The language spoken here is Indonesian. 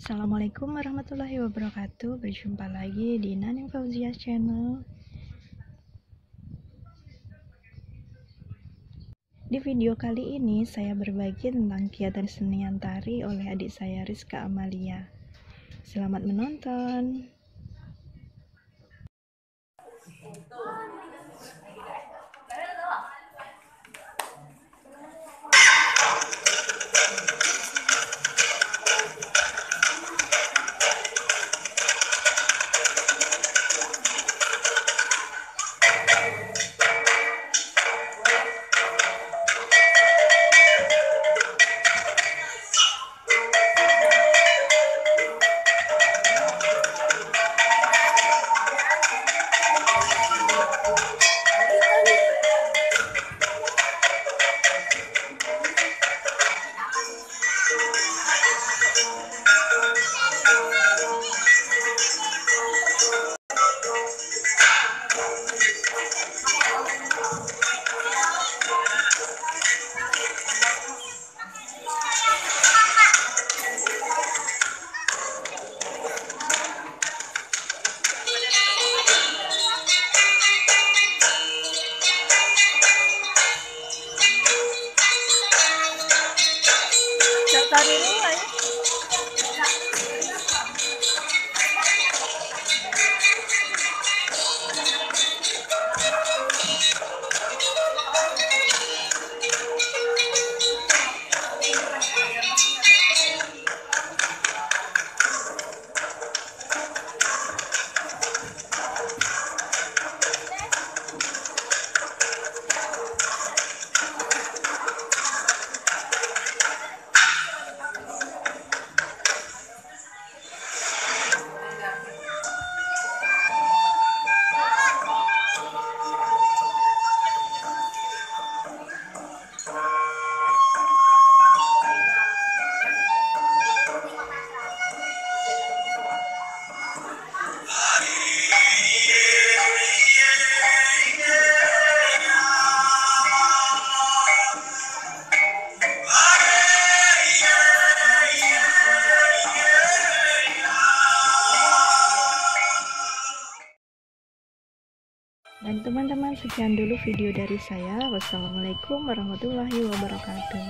Assalamualaikum warahmatullahi wabarakatuh. Berjumpa lagi di Naning Fauziah channel. Di video kali ini saya berbagi tentang kegiatan kesenian tari oleh adik saya Rizka Amalia. Selamat menonton. Tari dulu ya. Dan teman-teman, sekian dulu video dari saya. Wassalamualaikum warahmatullahi wabarakatuh.